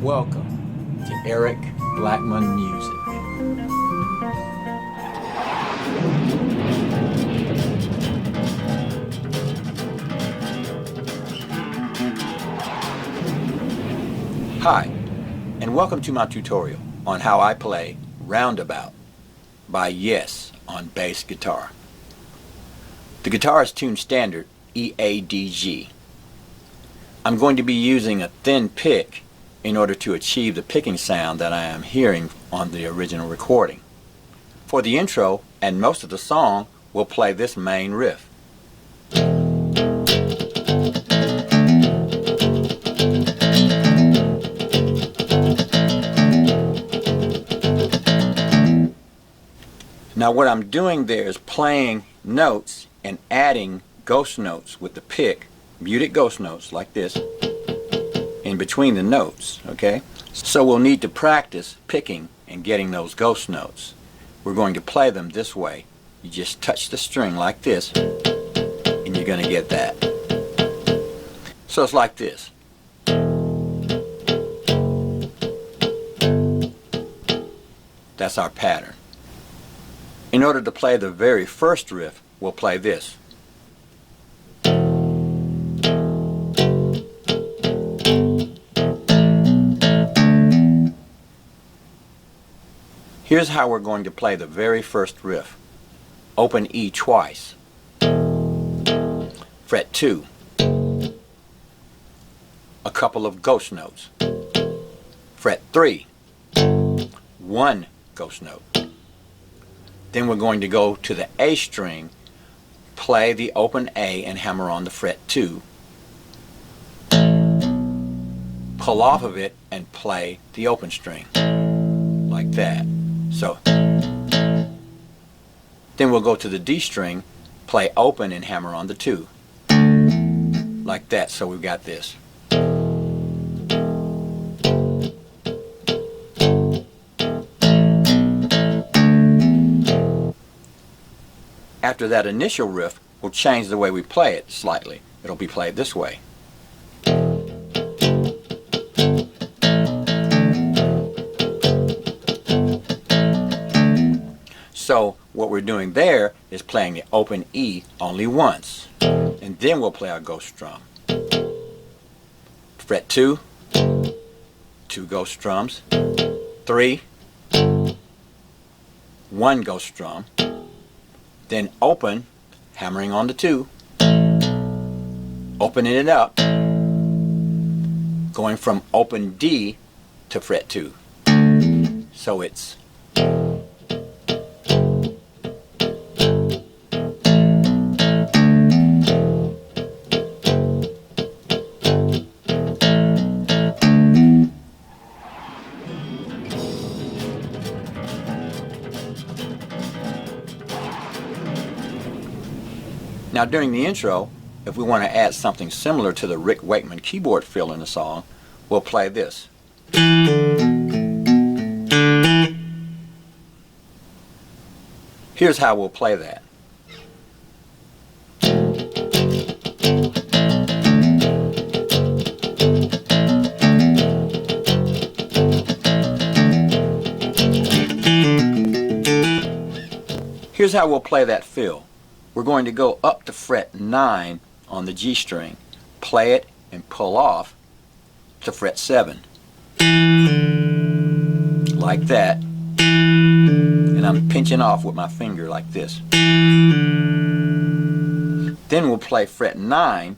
Welcome to Eric Blackmon Music. Hi, and welcome to my tutorial on how I play Roundabout by Yes on bass guitar. The guitar is tuned standard E-A-D-G. I'm going to be using a thin pick in order to achieve the picking sound that I am hearing on the original recording. For the intro and most of the song, we'll play this main riff. Now what I'm doing there is playing notes and adding ghost notes with the pick, muted ghost notes like this, in between the notes, okay? So we'll need to practice picking and getting those ghost notes. We're going to play them this way. You just touch the string like this, and you're going to get that. So it's like this. That's our pattern. In order to play the very first riff, we'll play this. Here's how we're going to play the very first riff. Open E twice. Fret 2. A couple of ghost notes. Fret 3. One ghost note. Then we're going to go to the A string, play the open A and hammer on the fret 2. Pull off of it and play the open string. Like that. So, then we'll go to the D string, play open and hammer on the 2. Like that, so we've got this. After that initial riff, we'll change the way we play it slightly. It'll be played this way. So what we're doing there is playing the open E only once, and then we'll play our ghost strum. Fret 2, 2 ghost strums, 3, 1 ghost strum, then open, hammering on the 2, opening it up, going from open D to fret 2. So it's Now during the intro, if we want to add something similar to the Rick Wakeman keyboard fill in the song, we'll play this. Here's how we'll play that. Here's how we'll play that fill. We're going to go up to fret 9 on the G string, play it and pull off to fret 7. Like that. And I'm pinching off with my finger like this. Then we'll play fret 9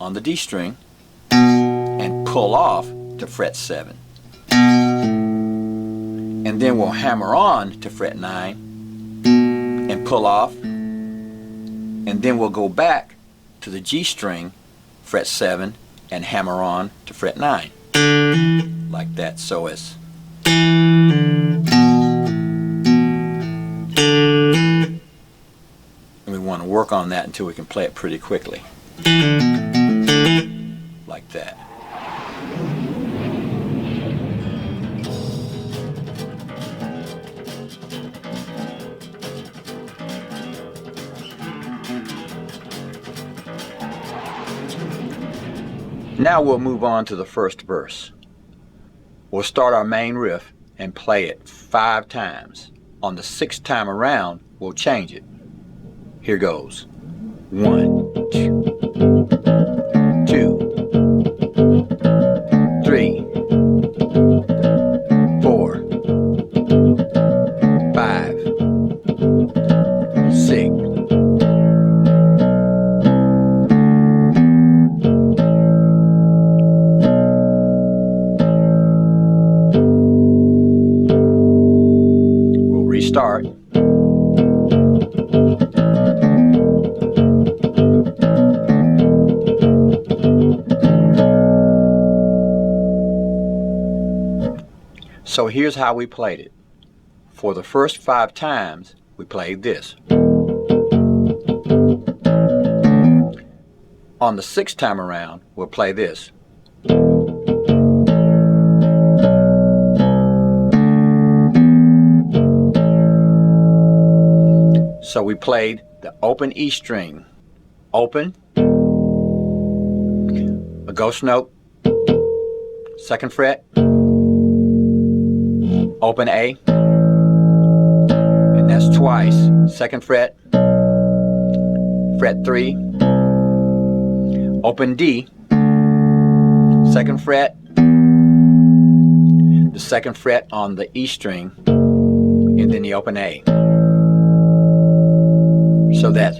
on the D string and pull off to fret 7. And then we'll hammer on to fret 9 and pull off. And then we'll go back to the G string, fret 7, and hammer on to fret 9. Like that, so it's. And we want to work on that until we can play it pretty quickly. Like that. Now we'll move on to the first verse. We'll start our main riff and play it 5 times. On the 6th time around, we'll change it. Here goes. 1, 2, 3, 4, 5, 6. We'll restart. So here's how we played it. For the first 5 times, we played this. On the 6th time around, we'll play this. So we played the open E string, open, a ghost note, 2nd fret, open A, and that's twice, 2nd fret, fret 3, open D, 2nd fret, the 2nd fret on the E string, and then the open A. So that's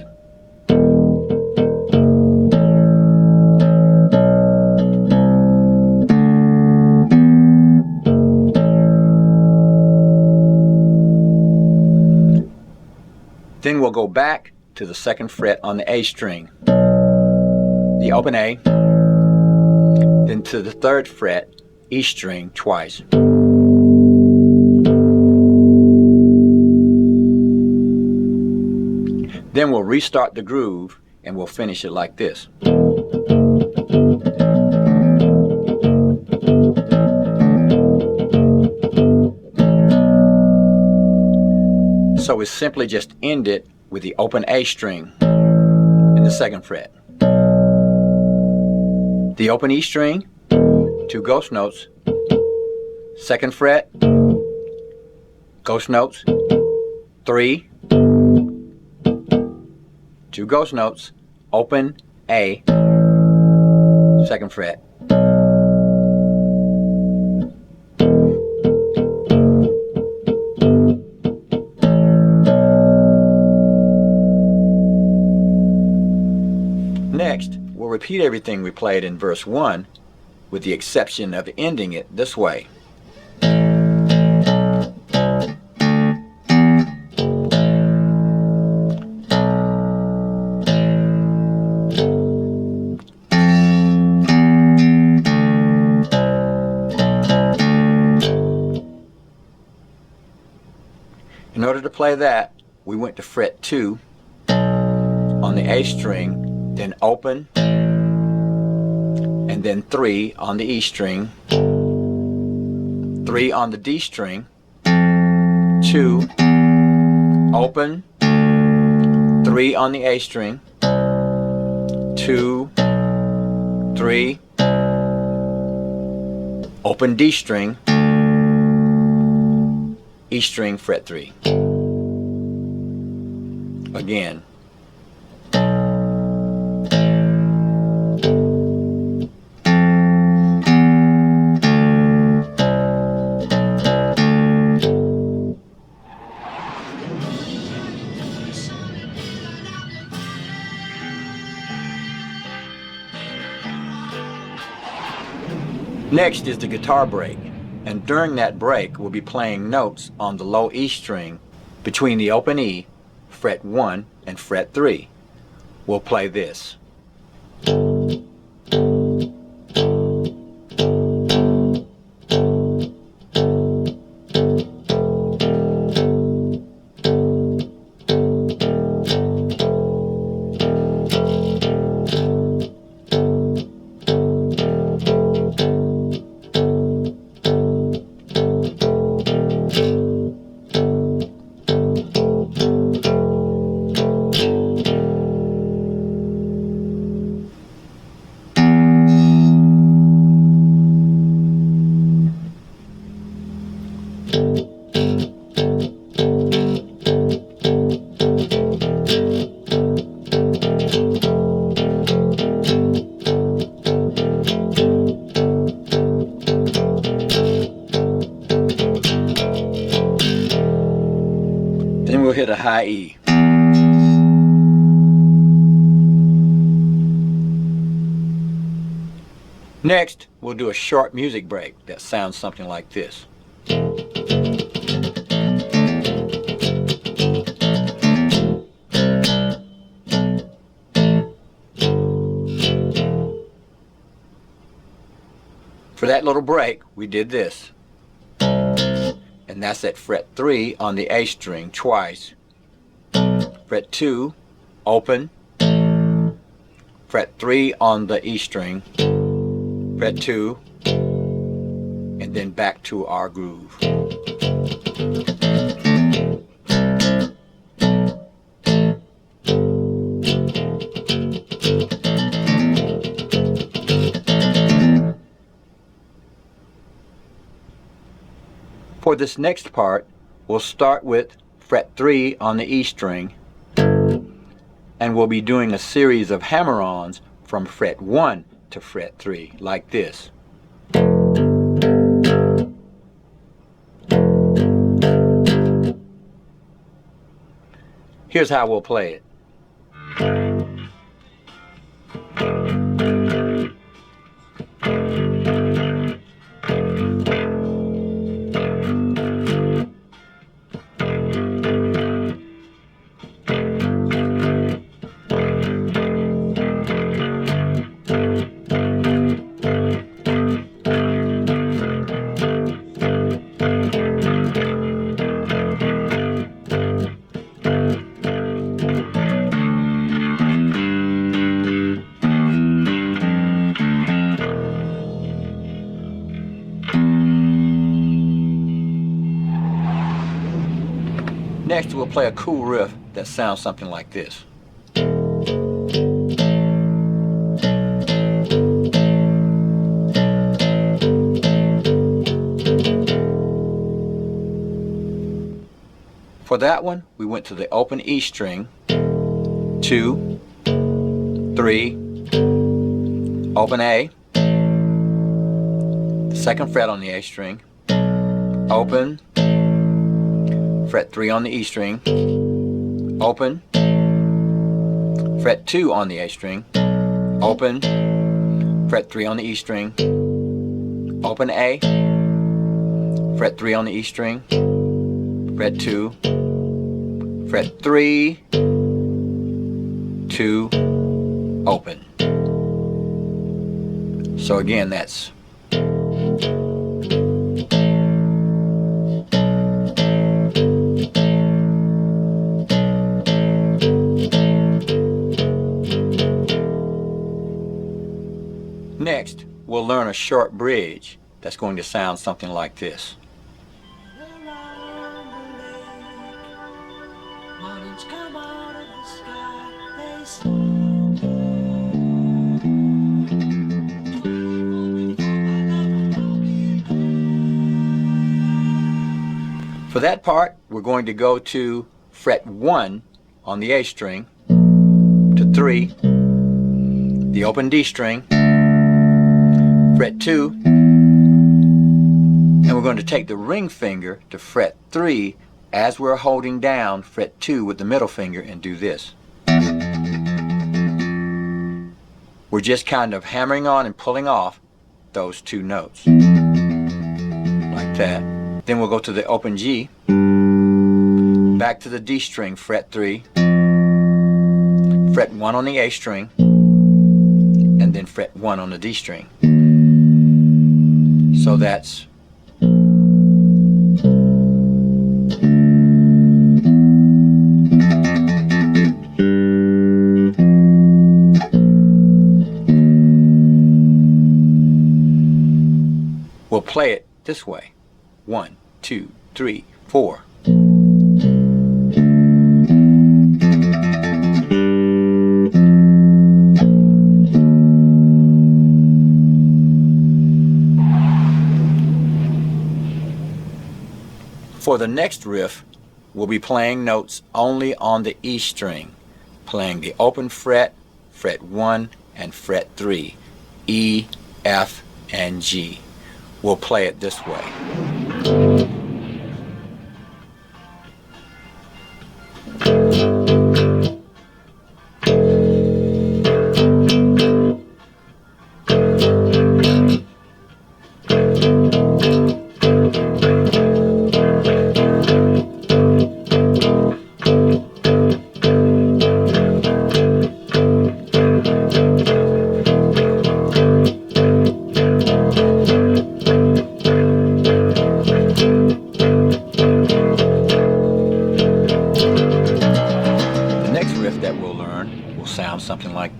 then we'll go back to the 2nd fret on the A string, the open A, then to the 3rd fret E string twice. Then we'll restart the groove and we'll finish it like this. So we simply just end it with the open A string in the 2nd fret. The open E string, 2 ghost notes, 2nd fret, ghost notes, 3, 2 ghost notes, open A, 2nd fret. Next, we'll repeat everything we played in verse 1 with the exception of ending it this way. In order to play that, we went to fret 2 on the A string, then open, and then 3 on the E string, 3 on the D string, 2, open, 3 on the A string, 2, 3, open D string, E string, fret 3. Again. Next is the guitar break, and during that break we'll be playing notes on the low E string between the open E, fret 1 and fret 3. We'll play this. the high E. Next, we'll do a short music break that sounds something like this. For that little break, we did this. And that's at fret 3 on the A string twice. Fret 2, open. Fret 3 on the E string. Fret 2. And then back to our groove. For this next part, we'll start with fret 3 on the E string, and we'll be doing a series of hammer-ons from fret 1 to fret 3, like this. Here's how we'll play it. Next, we'll play a cool riff that sounds something like this. For that one, we went to the open E string, 2, 3, open A, the second fret on the A string, open, fret 3 on the E string, open, fret 2 on the A string, open, fret 3 on the E string, open A, fret 3 on the E string, fret 2, fret 3, 2, open. So again, that's Next, we'll learn a short bridge that's going to sound something like this. For that part, we're going to go to fret 1 on the A string, to 3, the open D string, fret 2, and we're going to take the ring finger to fret 3 as we're holding down fret 2 with the middle finger and do this. We're just kind of hammering on and pulling off those two notes, like that. Then we'll go to the open G, back to the D string, fret 3, fret 1 on the A string, and then fret 1 on the D string. So that's we'll play it this way. 1, 2, 3, 4. For the next riff, we'll be playing notes only on the E string, playing the open fret, fret 1, and fret 3, E, F, and G. We'll play it this way.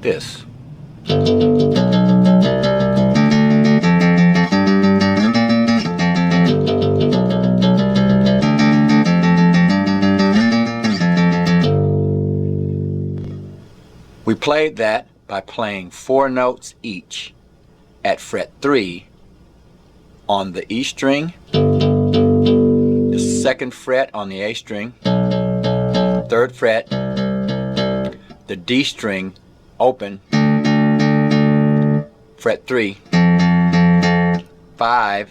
like this. We played that by playing 4 notes each at fret 3 on the E string, the 2nd fret on the A string, 3rd fret, the D string open, fret 3, 5,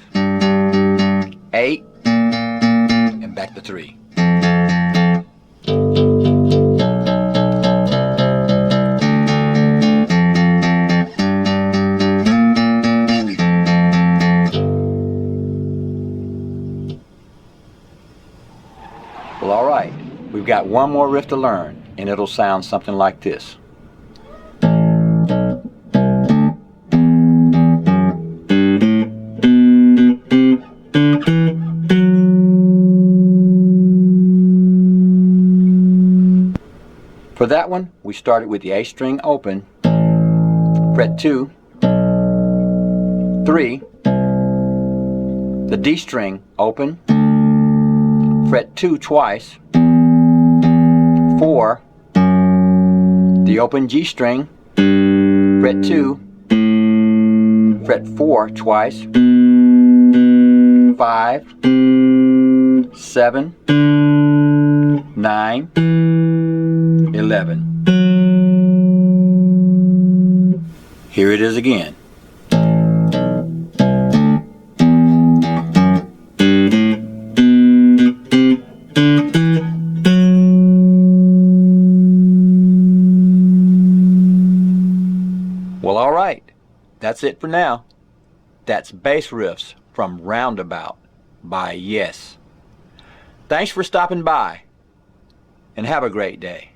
8, and back to 3. Well, all right, we've got one more riff to learn, and it'll sound something like this. For that one, we started with the A string open, fret 2, 3, the D string open, fret 2 twice, 4, the open G string, fret 2, fret 4 twice, 5, 7, 9, 11. Here it is again. Well, all right, that's it for now. That's bass riffs from Roundabout by Yes. Thanks for stopping by, and have a great day.